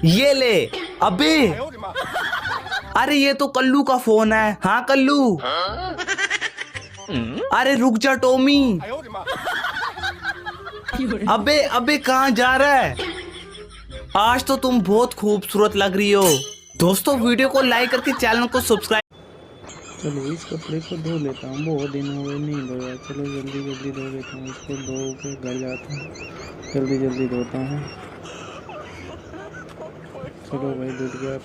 ये ले। अबे अरे ये तो कल्लू का फोन है। हाँ कल्लू। अरे रुक जा टॉमी। अबे अबे कहाँ जा रहा है? आज तो तुम बहुत खूबसूरत लग रही हो। दोस्तों वीडियो को लाइक करके चैनल को सब्सक्राइब। चलो इस कपड़े को धो लेता हूँ, बहुत दिन हो गए नहीं धोया। चलो जल्दी जल्दी धो लेता हूँ इसको, धो के घर जाता हूँ, जल्दी जल्दी धोता हूँ। चलो भाई धुल गया।